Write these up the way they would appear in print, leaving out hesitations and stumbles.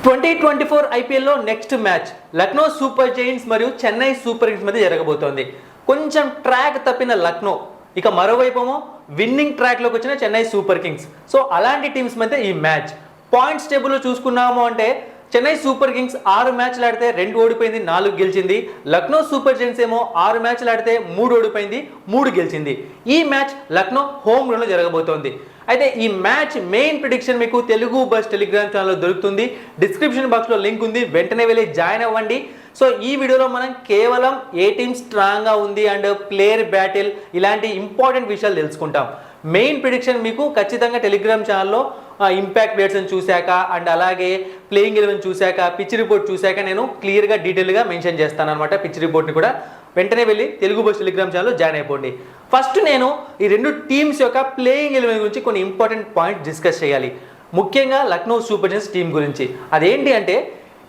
2024 ఐపీఎల్లో next match Lucknow super Giants మరియు Chennai super Kings మధ్య జరగబోతోంది. కొంచెం ట్రాక్ తప్పిన లక్నో ఇక మరోవైపేమో విన్నింగ్ ట్రాక్లోకి వచ్చిన చెన్నై సూపర్ కింగ్స్. సో అలాంటి టీమ్స్ మధ్య ఈ మ్యాచ్ పాయింట్స్ టేబుల్లో చూసుకున్నాము అంటే చెన్నై సూపర్ కింగ్స్ 6 మ్యాచ్లు ఆడితే 2 ఓడిపోయింది, 4 గెలిచింది. లక్నో సూపర్ జైంట్స్ ఏమో 6 మ్యాచ్లు ఆడితే 3 ఓడిపోయింది, 3 గెలిచింది. ఈ మ్యాచ్ లక్నో హోమ్ గ్రౌండ్లో జరగబోతోంది. అయితే ఈ మ్యాచ్ మెయిన్ ప్రిడిక్షన్ మీకు తెలుగు బస్ టెలిగ్రామ్ ఛానల్లో దొరుకుతుంది. డిస్క్రిప్షన్ బాక్స్లో లింక్ ఉంది, వెంటనే వెళ్ళి జాయిన్ అవ్వండి. సో ఈ వీడియోలో మనం కేవలం ఏ టీమ్ స్ట్రాంగ్గా ఉంది అండ్ ప్లేయర్ బ్యాటిల్ ఇలాంటి ఇంపార్టెంట్ విషయాలు తెలుసుకుంటాం. మెయిన్ ప్రిడిక్షన్ మీకు ఖచ్చితంగా టెలిగ్రామ్ ఛానల్లో ఇంపాక్ట్ ప్లేయర్స్ని చూశాక అండ్ అలాగే ప్లేయింగ్ 11 చూశాక పిచ్ రిపోర్ట్ చూశాక నేను క్లియర్గా డీటెయిల్గా మెన్షన్ చేస్తాను అనమాట. పిచ్ రిపోర్ట్ని కూడా వెంటనే వెళ్ళి తెలుగు బస్ టెలిగ్రామ్ ఛానల్లో జాయిన్ అయిపోండి. ఫస్ట్ నేను ఈ రెండు టీమ్స్ యొక్క ప్లేయింగ్ 11 గురించి కొన్ని ఇంపార్టెంట్ పాయింట్స్ డిస్కస్ చేయాలి. ముఖ్యంగా లక్నో సూపర్ జైంట్స్ టీం గురించి. అదేంటి అంటే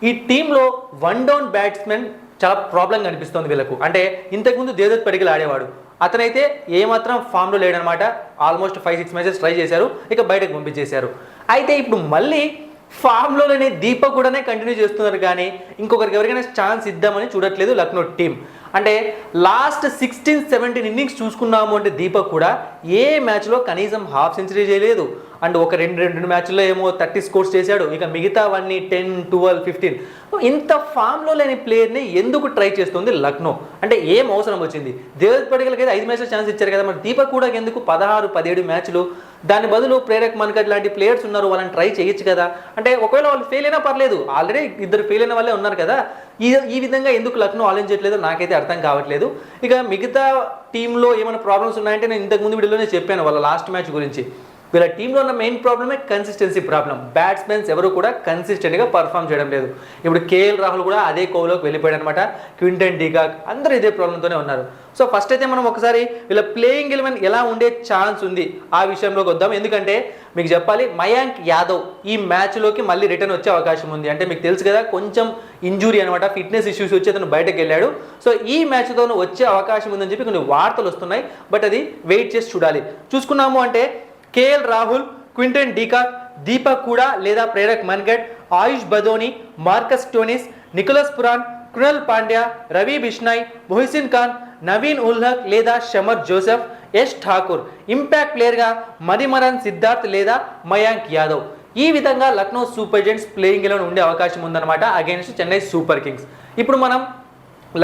ఈ టీంలో వన్ డౌన్ బ్యాట్స్మెన్ చాలా ప్రాబ్లం కనిపిస్తుంది వీళ్ళకు. అంటే ఇంతకుముందు దేవదత్ పడికల్ ఆడేవాడు, అతనైతే ఏమాత్రం ఫామ్లో లేడనమాట. ఆల్మోస్ట్ 5-6 మ్యాచెస్ ట్రై చేశారు, ఇక బయటకు పంపించేశారు. అయితే ఇప్పుడు మళ్ళీ ఫామ్లో లేని దీపక్ కూడానే కంటిన్యూ చేస్తున్నారు, కానీ ఇంకొకరికి ఎవరికైనా ఛాన్స్ ఇద్దామని చూడట్లేదు లక్నో టీం. అంటే లాస్ట్ 16-17 ఇన్నింగ్స్ చూసుకున్నాము అంటే దీపక్ కూడా ఏ మ్యాచ్లో కనీసం హాఫ్ సెంచరీ చేయలేదు. అండ్ ఒక రెండు మ్యాచ్లో ఏమో 30 స్కోర్స్ చేశాడు, ఇక మిగతావన్నీ 10, 12, 15. ఇంత ఫామ్లో లేని ప్లేయర్ని ఎందుకు ట్రై చేస్తుంది లక్నో? అంటే ఏం అవసరం వచ్చింది? దేవదత్ పడికల్కి అయితే 5 మ్యాచ్లు ఛాన్స్ ఇచ్చారు కదా, మరి దీపక్ కూడా ఎందుకు 16-17 మ్యాచ్లు? దాని బదులు ప్రేరక్ మన్కట్ లాంటి ప్లేయర్స్ ఉన్నారు, వాళ్ళని ట్రై చేయొచ్చు కదా. అంటే ఒకవేళ వాళ్ళు ఫెయిల్ అయినా పర్లేదు, ఆల్రెడీ 2 ఫెయిల్ అయిన వాళ్ళే ఉన్నారు కదా. ఈ విధంగా ఎందుకు లక్నో ఆలోచించట్లేదో నాకైతే అర్థం కావట్లేదు. ఇక మిగతా టీంలో ఏమైనా ప్రాబ్లమ్స్ ఉన్నాయంటే నేను ఇంతకుముందు వీడియోలోనే చెప్పాను వాళ్ళ లాస్ట్ మ్యాచ్ గురించి. వీళ్ళ టీంలో ఉన్న మెయిన్ ప్రాబ్లమే కన్సిస్టెన్సీ ప్రాబ్లం. బ్యాట్స్మెన్స్ ఎవరు కూడా కన్సిస్టెంట్గా పర్ఫామ్ చేయడం లేదు. ఇప్పుడు కేఎల్ రాహుల్ కూడా అదే కోవ్లోకి వెళ్ళిపోయాడు అనమాట. క్వింటన్ డీకాక్ అందరూ ఇదే ప్రాబ్లంతోనే ఉన్నారు. సో ఫస్ట్ అయితే మనం ఒకసారి వీళ్ళ ప్లేయింగ్ 11 ఎలా ఉండే ఛాన్స్ ఉంది ఆ విషయంలోకి వద్దాం. ఎందుకంటే మీకు చెప్పాలి, మయాంక్ యాదవ్ ఈ మ్యాచ్లోకి మళ్ళీ రిటర్న్ వచ్చే అవకాశం ఉంది. అంటే మీకు తెలుసు కదా, కొంచెం ఇంజురీ అనమాట, ఫిట్నెస్ ఇష్యూస్ వచ్చి అతను బయటకు వెళ్ళాడు. సో ఈ మ్యాచ్తో వచ్చే అవకాశం ఉందని చెప్పి కొన్ని వార్తలు వస్తున్నాయి. బట్ అది వెయిట్ చేసి చూడాలి. చూసుకున్నాము అంటే KL Rahul, Quinton de Kock, Deepak కూడా లేదా Prerak Mankad, Ayush Badoni, Marcus Stoinis, Nicholas Pooran, Krunal Pandya, Ravi Bishnoi, Mohsin Khan, Naveen ul Haq లేదా Shamar Joseph, Yash Thakur, impact ప్లేయర్గా మణిమరన్ సిద్ధార్థ్ లేదా మయాంక్ యాదవ్. ఈ విధంగా లక్నో సూపర్ జైంట్స్ ప్లేయింగ్ 11 ఉండే అవకాశం ఉందన్నమాట అగైన్స్ చెన్నై సూపర్ కింగ్స్. ఇప్పుడు మనం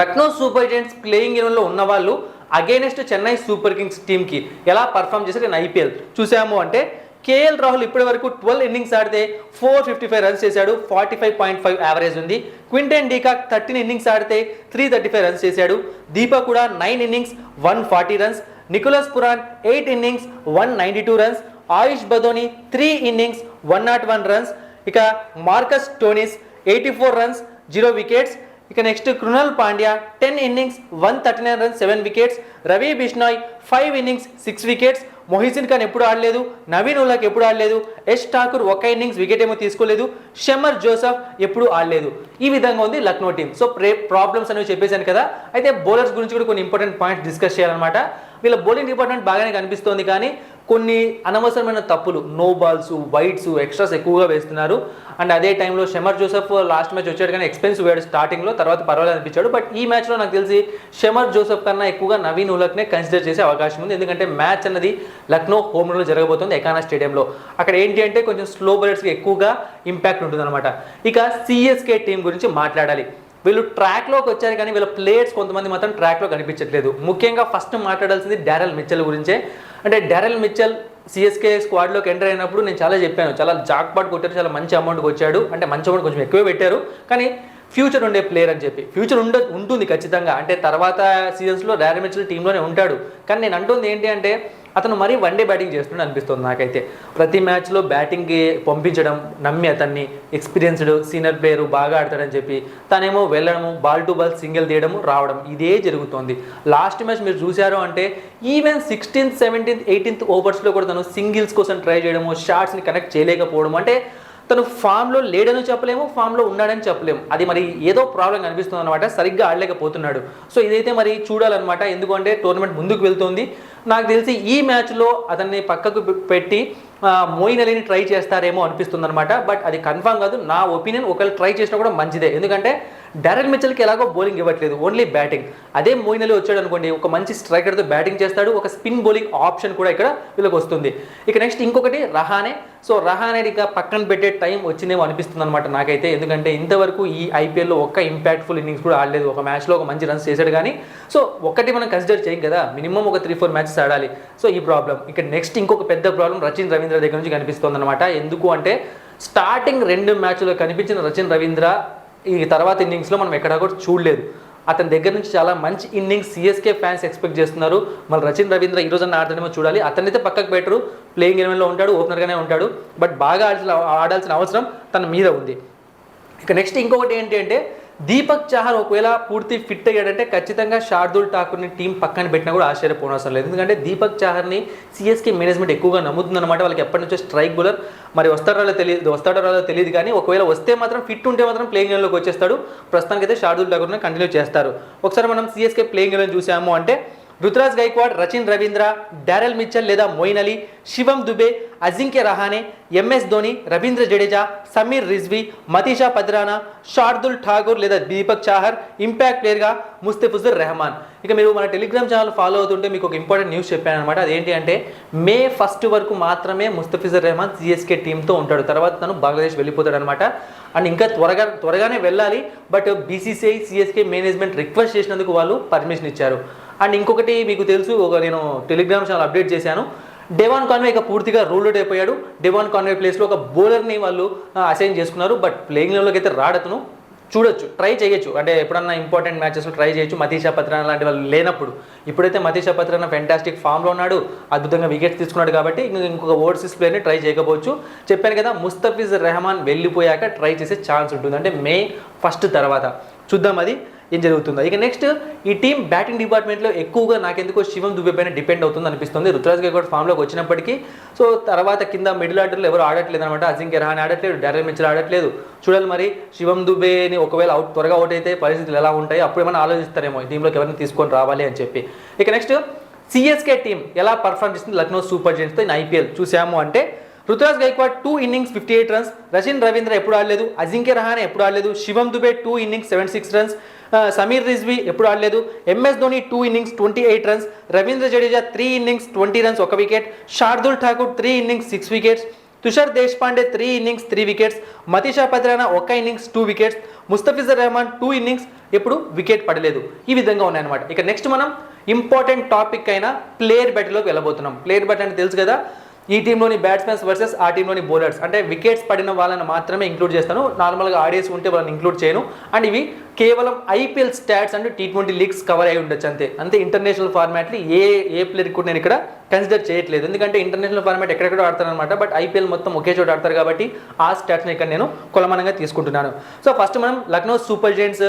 లక్నో సూపర్ జైంట్స్ ప్లేయింగ్ 11లో ఉన్న వాళ్ళు అగైనెస్ట్ చెన్నై సూపర్ కింగ్స్ టీంకి ఎలా పర్ఫామ్ చేశారు నేను ఐపీఎల్ చూసాము అంటే కేఎల్ రాహుల్ ఇప్పటి వరకు 12 ఇన్నింగ్స్ ఆడితే 455 రన్స్ చేశాడు, 45.5 యావరేజ్ ఉంది. క్వింటన్ డీకాక్ 13 ఇన్నింగ్స్ ఆడితే 335 రన్స్ చేశాడు. దీపక్ కూడా 9 innings 140 runs. Nicholas Pooran 8 innings 192 runs. Ayush Badoni 3 innings 101 runs. ఇక మార్కస్ స్టోయినిస్ 84 రన్స్ 0 వికెట్స్. ఇక next Krunal Pandya 10 innings 139 runs 7 wickets. Ravi Bishnoi 5 innings 6 wickets. Mohsin Khan ఎప్పుడు ఆడలేదు, నవీన్ ఉల్ హక్ ఎప్పుడు ఆడలేదు, యష్ ఠాకూర్ 1 ఇన్నింగ్స్ వికెట్ ఏమో తీసుకోలేదు, షమర్ జోసెఫ్ ఎప్పుడు ఆడలేదు. ఈ విధంగా ఉంది లక్నో టీం. సో ప్రాబ్లమ్స్ అనేవి చెప్పేశాను కదా. అయితే బౌలర్స్ గురించి కూడా కొన్ని ఇంపార్టెంట్ పాయింట్స్ డిస్కస్ చేయాలన్నమాట. వీళ్ళ బౌలింగ్ డిపార్ట్మెంట్ బాగానే కనిపిస్తోంది, కానీ కొన్ని అనవసరమైన తప్పులు, నో బాల్స్, వైడ్స్, ఎక్స్ట్రాస్ ఎక్కువగా వేస్తున్నారు. అండ్ అదే టైంలో షమర్ జోసెఫ్ లాస్ట్ మ్యాచ్ వచ్చాడు కానీ ఎక్స్పెన్సివ్ వేడు స్టార్టింగ్లో, తర్వాత పర్వాలేదు అనిపించాడు. బట్ ఈ మ్యాచ్లో నాకు తెలిసి షమర్ జోసెఫ్ కన్నా ఎక్కువగా నవీన్ ఉల్ హక్నే కన్సిడర్ చేసే అవకాశం ఉంది. ఎందుకంటే మ్యాచ్ అన్నది లక్నో హోమ్ గ్రౌండ్లో జరగబోతుంది, ఎకానా స్టేడియంలో. అక్కడ ఏంటి అంటే కొంచెం స్లో బౌలర్స్కి ఎక్కువగా ఇంపాక్ట్ ఉంటుంది అనమాట. ఇక సిఎస్కే టీం గురించి మాట్లాడాలి. వీళ్ళు ట్రాక్లోకి వచ్చారు కానీ వీళ్ళ ప్లేయర్స్ కొంతమంది మాత్రం ట్రాక్లో కనిపించట్లేదు. ముఖ్యంగా ఫస్ట్ మాట్లాడాల్సింది డారెల్ మిచెల్ గురించే. అంటే డారెల్ మిచెల్ సిఎస్కే స్క్వాడ్లోకి ఎంటర్ అయినప్పుడు నేను చాలా చెప్పాను, చాలా జాక్పాట్ కొట్టారు, చాలా మంచి అమౌంట్కి వచ్చాడు. అంటే మంచి అమౌంట్ కొంచెం ఎక్కువే పెట్టారు, కానీ ఫ్యూచర్ ఉండే ప్లేయర్ అని చెప్పి. ఫ్యూచర్ ఉంటుంది ఖచ్చితంగా. అంటే తర్వాత సీజన్స్లో డారెల్ మిచెల్ టీంలోనే ఉంటాడు. కానీ నేను అంటుంది ఏంటి అంటే అతను మరీ వన్డే బ్యాటింగ్ చేస్తుండే అనిపిస్తుంది నాకైతే. ప్రతి మ్యాచ్లో బ్యాటింగ్కి పంపించడం, నమ్మి అతన్ని ఎక్స్పీరియన్స్డ్ సీనియర్ ప్లేయర్ బాగా ఆడతాడని చెప్పి తనేమో వెళ్ళడము, బాల్ టు బాల్ సింగిల్ తీయడము, రావడం, ఇదే జరుగుతోంది. లాస్ట్ మ్యాచ్ మీరు చూశారు అంటే ఈవెన్ 16th, 17th, 18th ఓవర్స్లో కూడా తను సింగిల్స్ కోసం ట్రై చేయడము, షాట్స్ని కనెక్ట్ చేయలేకపోవడం. అంటే తను ఫామ్లో లేడని చెప్పలేము, ఫామ్లో ఉన్నాడని చెప్పలేము. అది మరి ఏదో ప్రాబ్లం కనిపిస్తుంది అనమాట, సరిగ్గా ఆడలేకపోతున్నాడు. సో ఇదైతే మరి చూడాలన్నమాట. ఎందుకంటే టోర్నమెంట్ ముందుకు వెళ్తుంది. నాకు తెలిసి ఈ మ్యాచ్లో అతన్ని పక్కకు పెట్టి మోయిన్ అలీని ట్రై చేస్తారేమో అనిపిస్తుంది అనమాట. బట్ అది కన్ఫామ్ కాదు, నా ఒపీనియన్. ఒకవేళ ట్రై చేసినా కూడా మంచిదే, ఎందుకంటే డారెల్ మిచెల్కి ఎలాగో బౌలింగ్ ఇవ్వట్లేదు, ఓన్లీ బ్యాటింగ్. అదే మోయిన్ అలీ వచ్చాడు అనుకోండి, ఒక మంచి స్ట్రైకర్తో బ్యాటింగ్ చేస్తాడు, ఒక స్పిన్ బౌలింగ్ ఆప్షన్ కూడా ఇక్కడ వీళ్ళకి వస్తుంది. ఇక నెక్స్ట్ ఇంకొకటి రహానే. సో రహానే ఇక పక్కన పెట్టే టైం వచ్చిందేమో అనిపిస్తుంది అనమాట నాకైతే, ఎందుకంటే ఇంతవరకు ఈ ఐపీఎల్లో ఒక్క ఇంపాక్ట్ఫుల్ ఇన్నింగ్స్ కూడా ఆడలేదు. ఒక మ్యాచ్లో ఒక మంచి రన్స్ చేశాడు కానీ, సో ఒక్కటి మనం కన్సిడర్ చేయం కదా, మినిమం ఒక 3-4 మ్యాచెస్ ఆడాలి. సో ఈ ప్రాబ్లం. ఇక నెక్స్ట్ ఇంకొక పెద్ద ప్రాబ్లం రచిన్ రవీంద్ర దగ్గర నుంచి కనిపిస్తుంది అనమాట. ఎందుకు అంటే స్టార్టింగ్ 2 మ్యాచ్లో కనిపించిన రచిన్ రవీంద్ర ఈ తర్వాత ఇన్నింగ్స్లో మనం ఎక్కడా కూడా చూడలేదు. అతని దగ్గర నుంచి చాలా మంచి ఇన్నింగ్స్ సిఎస్కే ఫ్యాన్స్ ఎక్స్పెక్ట్ చేస్తున్నారు. మళ్ళీ రచిన్ రవీంద్ర ఈ రోజున ఆడతానేమో చూడాలి. అతనైతే పక్కకు బెటరు, ప్లేయింగ్ 11లో ఉంటాడు, ఓపెనర్గానే ఉంటాడు. బట్ బాగా ఆడాల్సిన అవసరం తన మీద ఉంది. ఇక నెక్స్ట్ ఇంకొకటి ఏంటి అంటే దీపక్ చాహర్ ఒకవేళ పూర్తి ఫిట్ అయ్యాడంటే ఖచ్చితంగా శార్దుల్ ఠాకూర్ని టీం పక్కన పెట్టినా కూడా ఆశ్చర్యపోనవసరం లేదు. ఎందుకంటే దీపక్ చాహర్ని సిఎస్కే మేనేజ్మెంట్ ఎక్కువగా నమ్ముతుందన్నమాట. వాళ్ళకి ఎప్పటి నుంచో స్ట్రైక్ బౌలర్, మరి వస్తాడో రాదో తెలియదు కానీ ఒకవేళ వస్తే మాత్రం ఫిట్ ఉంటే మాత్రం ప్లేయింగ్ 11లోకి వచ్చేస్తాడు. ప్రస్తుతానికి అయితే శార్దుల్ ఠాకూర్ని కంటిన్యూ చేస్తారు. ఒకసారి మనం సిఎస్కే ప్లేయింగ్ 11 చూసాము అంటే రుతురాజ్ గైక్వాడ్, రచిన్ రవీంద్ర, డారెల్ మిచెల్ లేదా మోయిన్ అలీ, శివం దుబే, అజింక్య రహానే, ఎంఎస్ ధోని, రవీంద్ర జడేజా, సమీర్ రిజ్వీ, మతీషా పత్రానా, శార్దుల్ ఠాకూర్ లేదా దీపక్ చాహర్, ఇంపాక్ట్ ప్లేయర్గా ముస్తఫిజుర్ రెహమాన్. ఇక మీరు మన టెలిగ్రామ్ ఛానల్ ఫాలో అవుతుంటే మీకు ఒక ఇంపార్టెంట్ న్యూస్ చెప్పాను అనమాట. అదేంటి అంటే మే 1 వరకు మాత్రమే ముస్తఫిజుర్ రెహమాన్ సిఎస్కే టీంతో ఉంటాడు, తర్వాత తను బంగ్లాదేశ్ వెళ్ళిపోతాడు అనమాట. అండ్ ఇంకా త్వరగానే వెళ్ళాలి. But BCCI CSK management request చేసినందుకు వాళ్ళు పర్మిషన్ ఇచ్చారు. అండ్ ఇంకొకటి మీకు తెలుసు, నేను టెలిగ్రామ్ ఛానల్ అప్డేట్ చేశాను, డెవాన్ కాన్వే ఇక పూర్తిగా రూల్ అవుట్ అయిపోయాడు. డెవాన్ కాన్వే ప్లేస్లో ఒక బౌలర్ని వాళ్ళు అసైన్ చేసుకున్నారు. బట్ ప్లేయింగ్ లెవెల్లోకి అయితే రాడతను, చూడొచ్చు, ట్రై చేయొచ్చు, అంటే ఎప్పుడన్నా ఇంపార్టెంట్ మ్యాచెస్లో ట్రై చేయొచ్చు మతీషా పత్రానా లాంటి వాళ్ళు లేనప్పుడు. ఇప్పుడైతే మతీషా పత్రానా ఫెంటాస్టిక్ ఫామ్లో ఉన్నాడు, అద్భుతంగా వికెట్స్ తీసుకున్నాడు కాబట్టి ఇంకొక ఓవర్సీస్ ప్లేయర్ని ట్రై చేయకపోవచ్చు. చెప్పాను కదా, ముస్తఫిజుర్ రెహమాన్ వెళ్ళిపోయాక ట్రై చేసే ఛాన్స్ ఉంటుంది, అంటే మే 1 తర్వాత చూద్దాం అది ఏం జరుగుతుందో. ఇక నెక్స్ట్ ఈ టీం బ్యాటింగ్ డిపార్ట్మెంట్లో ఎక్కువగా నాకెందుకో శివం దుబే పైన డిపెండ్ అవుతుంది అనిపిస్తుంది. రుతురాజ్ గైక్వాడ్ ఫామ్లోకి వచ్చినప్పటికీ సో తర్వాత కింద మిడిల్ ఆర్డర్లో ఎవరు ఆడట్లేదు అనమాట. అజింక్య రహానే ఆడట్లేదు, డారెల్ మిచెల్ ఆడట్లేదు. చూడాలి మరి శివం దుబేని ఒకవేళ త్వరగా అవుట్ అయితే పరిస్థితులు ఎలా ఉంటాయి, అప్పుడు ఏమైనా ఆలోచిస్తారేమో ఈ టీంలోకి ఎవరిని తీసుకొని రావాలి అని చెప్పి. ఇక నెక్స్ట్ సిఎస్కే టీం ఎలా పర్ఫార్మ్ చేస్తుంది లక్నో సూపర్ జైంట్స్తో ఇన్ ఐపీఎల్ చూసాము అంటే రుతురాజ్ గైక్వాడ్ 2 innings 58 runs, రచిన్ రవీంద్ర ఎప్పుడు ఆడలేదు, అజింక్య రహానే ఎప్పుడు ఆడలేదు, శివం దుబే 2 innings 76 runs, సమీర్ రిజ్వీ ఎప్పుడు ఆడలేదు, MS Dhoni 2 innings 28 runs, Ravindra Jadeja 3 innings 20 runs 1 wicket, Shardul Thakur 3 innings 6 wickets, Tushar Deshpande 3 innings 3 wickets, Matheesha Pathirana 1 innings 2 wickets, Mustafizur Rahman 2 innings ఎప్పుడు వికెట్ పడలేదు. ఈ విధంగా ఉన్నాయన్నమాట. ఇక నెక్స్ట్ మనం ఇంపార్టెంట్ టాపిక్ అయిన ప్లేయర్ బ్యాటింగ్లోకి వెళ్ళబోతున్నాం. ప్లేయర్ బ్యాట్ అంటే తెలుసు కదా, ఈ టీంలోని బ్యాట్స్మెన్స్ వర్సెస్ ఆ టీంలోని బౌలర్స్, అంటే వికెట్స్ పడిన వాళ్ళని మాత్రమే ఇంక్లూడ్ చేస్తాను, నార్మల్గా ఆడియన్స్ ఉంటే వాళ్ళని ఇంక్లూడ్ చేయను. అండ్ ఇవి కేవలం IPL stats and T20 leagues cover అయి ఉండొచ్చు అంతే. ఇంటర్నేషనల్ ఫార్మాట్లు ఏ ప్లేయర్కి కూడా నేను ఇక్కడ కన్సిడర్ చేయట్లేదు, ఎందుకంటే ఇంటర్నేషనల్ ఫార్మాట్ ఎక్కడెక్కడ ఆడతారనమాట. బట్ ఐపీఎల్ మొత్తం ఒకే చోట ఆడతారు కాబట్టి ఆ స్టాట్స్ని ఇక్కడ నేను కొలమానంగా తీసుకుంటున్నాను. సో ఫస్ట్ మనం Lucknow super giants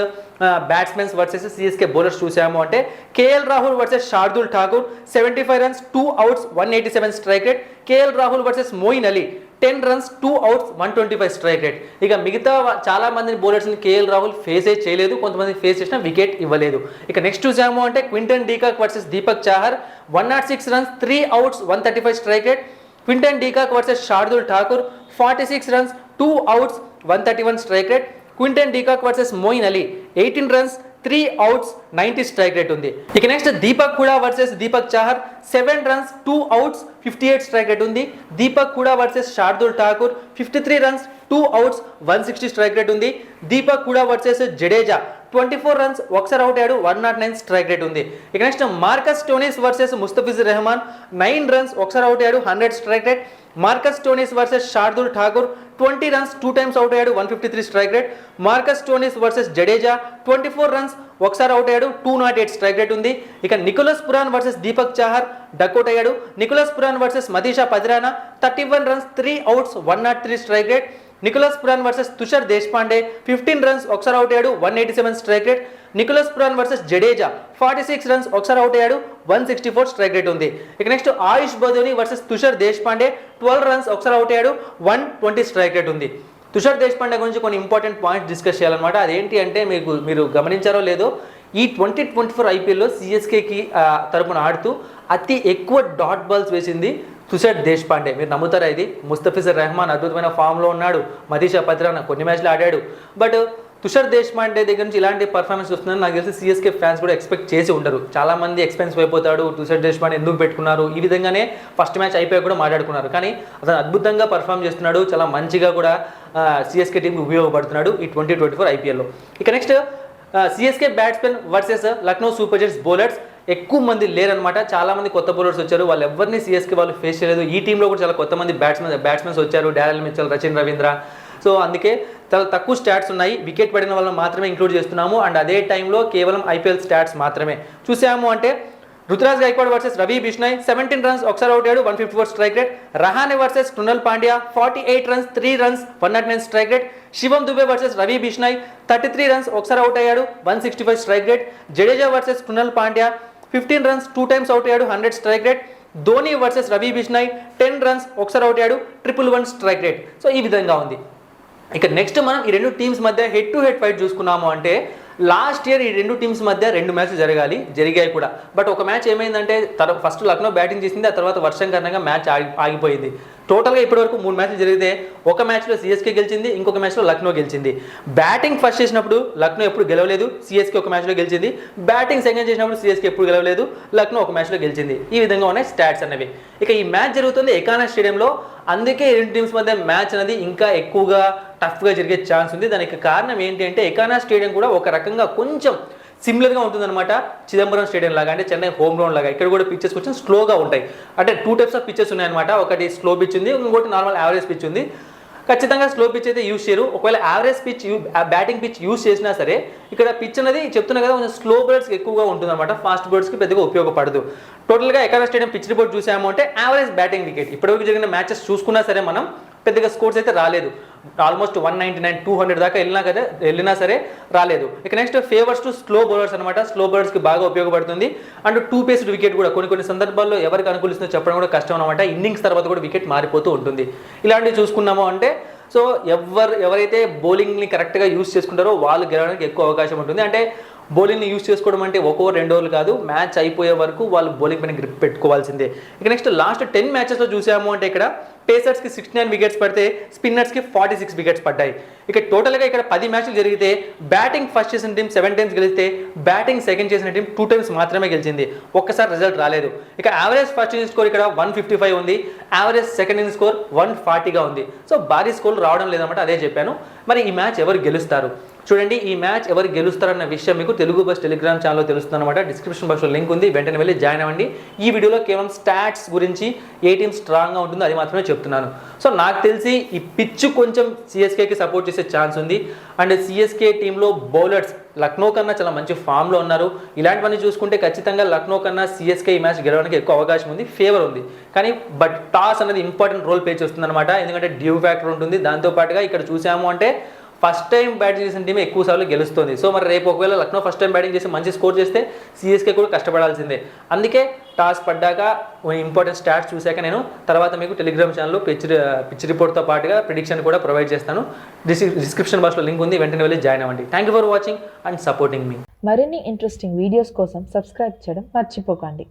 batsmens versus CSK bowlers చూసాము అంటే KL Rahul versus Shardul Thakur 75 runs 2 outs 187 strike rate, KL Rahul versus Moeen Ali 10 runs 2 outs 125 strike rate. ఇక మిగతా చాలా మంది బౌలర్స్ని కేఎల్ రాహుల్ ఫేస్ చేయలేదు, కొంతమంది ఫేస్ చేసిన వికెట్ ఇవ్వలేదు. ఇక నెక్స్ట్ చూసాము అంటే Quinton de Kock versus Deepak Chahar 106 runs 3 outs 135 strike rate, Quinton de Kock versus Shardul Thakur 46 runs 2 outs 131 strike rate, Quinton de Kock versus Moeen Ali 18 runs 3 outs 90 strike rate ఉంది. ఇక next Deepak Hooda versus Deepak Chahar 7 runs 2 outs 58 strike rate ఉంది. Deepak Hooda versus Shardul Thakur 53 runs 2 outs 160 strike rate ఉంది. Deepak Hooda versus Jadeja 24 runs ఒకసారి out అయ్యాడు 109 strike rate ఉంది. ఇక next Marcus Stoinis versus Mustafizur Rahman 9 runs ఒకసారి out అయ్యాడు 100 strike rate. Marcus Stoinis versus Shardul Thakur 20 runs 2 times out అయ్యాడు 153 strike rate. Marcus Stoinis versus Jadeja 24 runs ఒకసారి అవుట్ అయ్యాడు 208 స్ట్రైక్ రేట్ ఉంది. ఇక Nicholas Pooran versus Deepak Chahar duck out అయ్యాడు. Nicholas Pooran versus Matheesha Pathirana 31 runs 3 outs 103 strike rate. Nicholas Pooran versus Tushar Deshpande 15 runs ఒకసారి out అయ్యాడు 187 strike rate. Nicholas Pooran versus Jadeja 46 runs ఒకసారి out అయ్యాడు 164 strike rate ఉంది. ఇక next Ayush Badoni versus Tushar Deshpande 12 runs ఒకసారి అవుట్ అయ్యాడు 120 స్ట్రైక్ రేట్ ఉంది. తుషార్ దేశ్పాండే గురించి కొన్ని ఇంపార్టెంట్ పాయింట్స్ డిస్కస్ చేయాలన్నమాట. అదేంటి అంటే మీరు గమనించారో లేదో, ఈ 2024 ఐపీఎల్లో సిఎస్కేకి తరపున ఆడుతూ అతి ఎక్కువ డాట్ బాల్స్ వేసింది తుషార్ దేశపాండే. మీరు నమ్ముతారా ఇది? ముస్తఫిజుర్ రెహమాన్ అద్భుతమైన ఫామ్లో ఉన్నాడు. మదీషా పత్రాన కొన్ని మ్యాచ్లు ఆడాడు. బట్ తుషార్ దేశపాండే దగ్గర నుంచి ఇలాంటి పర్ఫార్మెన్స్ వస్తుందని నాకు తెలిసి సిఎస్కే ఫ్యాన్స్ కూడా ఎక్స్పెక్ట్ చేసి ఉండరు. చాలామంది ఎక్స్పెన్సివ్ అయిపోతాడు, తుషార్ దేశపాండే ఎందుకు పెట్టుకున్నారు, ఈ విధంగానే ఫస్ట్ మ్యాచ్ అయిపోయి కూడా మాట్లాడుకున్నారు. కానీ అతను అద్భుతంగా పర్ఫామ్ చేస్తున్నాడు, చాలా మంచిగా కూడా సిఎస్కే టీంకి ఉపయోగపడుతున్నాడు ఈ 2024 ఐపీఎల్లో. ఇక next CSK batsmen versus Lucknow super Giants bowlers. ఎక్కువ మంది లేరనమాట, చాలా మంది కొత్త బౌలర్స్ వచ్చారు. వాళ్ళు ఎవరిని సిఎస్కే వాళ్ళు ఫేస్ చేయలేదు. ఈ టీంలో కూడా చాలా కొత్త మంది బ్యాట్స్మెన్స్ వచ్చారు, Daryl Mitchell, Rachin Ravindra. So అందుకే చాలా తక్కువ స్టాట్స్ ఉన్నాయి, వికెట్ పడిన వాళ్ళని మాత్రమే ఇంక్లూడ్ చేస్తున్నాము. అండ్ అదే టైంలో కేవలం ఐపీఎల్ స్టాట్స్ మాత్రమే చూసాము. అంటే రుతురాజ్ గైక్వాడ్ వర్సెస్ రవి బిష్నాయ్ 17 రన్స్ ఒకసారి అవుట్ అయ్యాడు, 154 strike rate. Rahane versus Krunal Pandya 48 runs 3 runs 109 strike rate. Shivam Dube versus Ravi Bishnoi 33 runs ఒకసారి అవుట్ అయ్యాడు, 165 strike rate. Jadeja versus Krunal Pandya 15 runs 2 times out అయ్యాడు, 100 strike rate. Dhoni versus Ravi Bishnoi 10 runs ఒకసారి అవుట్ అయ్యాడు, 111 స్ట్రైక్ రేట్. సో ఈ విధంగా ఉంది. ఇక నెక్స్ట్ మనం ఈ రెండు టీమ్స్ మధ్య హెడ్ టు హెడ్ ఫైట్ చూసుకున్నాము అంటే లాస్ట్ ఇయర్ ఈ రెండు టీమ్స్ మధ్య 2 మ్యాచ్లు జరిగాయి కూడా. బట్ ఒక మ్యాచ్ ఏమైందంటే ఫస్ట్ లక్నో బ్యాటింగ్ చేసింది, ఆ తర్వాత వర్షం కారణంగా మ్యాచ్ ఆగిపోయింది. టోటల్గా ఇప్పటివరకు 3 మ్యాచ్లు జరిగితే ఒక మ్యాచ్లో సిఎస్కే గెలిచింది, ఇంకొక మ్యాచ్లో లక్నో గెలిచింది. బ్యాటింగ్ ఫస్ట్ చేసినప్పుడు లక్నో ఎప్పుడు గెలవలేదు, సిఎస్కే ఒక మ్యాచ్లో గెలిచింది. బ్యాటింగ్ సెకండ్ చేసినప్పుడు సిఎస్కే ఎప్పుడు గెలవలేదు, లక్నో ఒక మ్యాచ్లో గెలిచింది. ఈ విధంగా ఉన్నాయి స్టాట్స్ అనేవి. ఇక ఈ మ్యాచ్ జరుగుతుంది ఎకానా స్టేడియంలో. అందుకే రెండు టీమ్స్ మధ్య మ్యాచ్ అనేది ఇంకా ఎక్కువగా టఫ్గా జరిగే ఛాన్స్ ఉంది. దానికి కారణం ఏంటి అంటే ఎకానా స్టేడియం కూడా ఒక రకంగా కొంచెం సిమిలర్గా ఉంటుందన్నమాట చిదంబరం స్టేడియం లాగా, అంటే చెన్నై హోమ్ గ్రౌండ్ లాగా. ఇక్కడ కూడా పిచ్చెస్ కొంచెం స్లోగా ఉంటాయి. అంటే 2 టైప్స్ ఆఫ్ పిచ్చెస్ ఉన్నాయన్నమాట. ఒకటి స్లో పిచ్ ఉంది, ఇంకోటి నార్మల్ యావరేజ్ పిచ్ ఉంది. ఖచ్చితంగా స్లో పిచ్ అయితే యూజ్ చేయరు. ఒకవేళ average pitch batting pitch use చేసినా సరే ఇక్కడ పిచ్ అనేది చెప్తున్నా కదా కొంచెం స్లో బౌలర్స్కి ఎక్కువగా ఉంటుందన్నమాట, ఫాస్ట్ బౌలర్స్కి పెద్దగా ఉపయోగపడదు. టోటల్గా ఎకానా స్టేడియం పిచ్ రిపోర్ట్ చూసాము అంటే యావరేజ్ బ్యాటింగ్ వికెట్. ఇప్పటివరకు జరిగిన మ్యాచెస్ చూసుకున్నా సరే మనం పెద్దగా స్కోర్స్ అయితే రాలేదు. ఆల్మోస్ట్ 199, 200 దాకా వెళ్ళినా సరే రాలేదు. ఇక next favours to slow bowlers అనమాట. స్లో బౌలర్స్కి బాగా ఉపయోగపడుతుంది. అండ్ 2 పేస్డ్ వికెట్ కూడా కొన్ని సందర్భాల్లో ఎవరికి అనుకూలిస్తుందో చెప్పడం కూడా కష్టం అనమాట. ఇన్నింగ్స్ తర్వాత కూడా వికెట్ మారిపోతూ ఉంటుంది. ఇలాంటివి చూసుకున్నాము అంటే సో ఎవరైతే బౌలింగ్ని కరెక్ట్గా యూస్ చేసుకుంటారో వాళ్ళు గెలవడానికి ఎక్కువ అవకాశం ఉంటుంది. అంటే బౌలింగ్ని యూస్ చేసుకోవడం అంటే 1 ఓవర్ 2 ఓవర్లు కాదు, మ్యాచ్ అయిపోయే వరకు వాళ్ళు బౌలింగ్ పైన గ్రిప్ పెట్టుకోవాల్సిందే. ఇక నెక్స్ట్ లాస్ట్ 10 మ్యాచెస్లో చూసాము అంటే ఇక్కడ పేసర్స్కి 69 వికెట్స్ పడితే స్పిన్నర్స్కి 46 వికెట్స్ పడ్డాయి. ఇక టోటల్గా ఇక్కడ 10 మ్యాచ్లు జరిగితే బ్యాటింగ్ ఫస్ట్ చేసిన టీం 7 టైమ్స్ గెలిస్తే బ్యాటింగ్ సెకండ్ చేసిన టీం 2 టైమ్స్ మాత్రమే గెలిచింది, ఒక్కసారి రిజల్ట్ రాలేదు. ఇక యావరేజ్ ఫస్ట్ ఇన్నింగ్ స్కోర్ ఇక్కడ 155 ఉంది, యావరేజ్ సెకండ్ ఇన్నింగ్ స్కోర్ 140గా ఉంది. సో భారీ స్కోర్ రావడం లేదన్నమాట, అదే చెప్పాను. మరి ఈ మ్యాచ్ ఎవరు గెలుస్తారు చూడండి. ఈ మ్యాచ్ ఎవరు గెలుస్తారన్న విషయం మీకు తెలుగు బస్ టెలిగ్రామ్ ఛానల్లో తెలుస్తుంది అనమాట. డిస్క్రిప్షన్ బాక్స్లో లింక్ ఉంది, వెంటనే వెళ్ళి జాయిన్ అవ్వండి. ఈ వీడియోలో కేవలం స్టాట్స్ గురించి ఏ టీం స్ట్రాంగ్గా ఉంటుందో అది మాత్రమే చెప్తున్నాను. సో నాకు తెలిసి ఈ పిచ్ కొంచెం సిఎస్కేకి సపోర్ట్ చేసే ఛాన్స్ ఉంది. అండ్ సిఎస్కే టీంలో బౌలర్స్ లక్నో కన్నా చాలా మంచి ఫామ్లో ఉన్నారు. ఇలాంటివన్నీ చూసుకుంటే ఖచ్చితంగా లక్నో కన్నా సిఎస్కే ఈ మ్యాచ్ గెలవడానికి ఎక్కువ అవకాశం ఉంది, ఫేవర్ ఉంది. కానీ బట్ టాస్ అనేది ఇంపార్టెంట్ రోల్ ప్లే చేస్తుంది అనమాట. ఎందుకంటే డ్యూ ఫ్యాక్టర్ ఉంటుంది. దాంతోపాటుగా ఇక్కడ చూసాము అంటే ఫస్ట్ టైం బ్యాటింగ్ చేసిన టీమే ఎక్కువ సార్లు గెలుస్తుంది. సో మరి రేపు ఒకవేళ లక్నో ఫస్ట్ టైం బ్యాటింగ్ చేసి మంచి స్కోర్ చేస్తే సిఎస్కే కూడా కష్టపడాల్సిందే. అందుకే టాస్ పడ్డాక ఇంపార్టెంట్ స్టాట్స్ చూశాక నేను తర్వాత మీకు టెలిగ్రామ్ ఛానల్లో పిచ్ రిపోర్ట్తో పాటుగా ప్రిడిక్షన్ కూడా ప్రొవైడ్ చేస్తాను. డిస్క్రిప్షన్ బాక్స్లో లింక్ ఉంది, వెంటనే వెళ్ళి జాయిన్ అవ్వండి. Thank you for watching and supporting మీ. మరిన్ని ఇంట్రెస్టింగ్ వీడియోస్ కోసం సబ్స్క్రైబ్ చేయడం మర్చిపోకండి.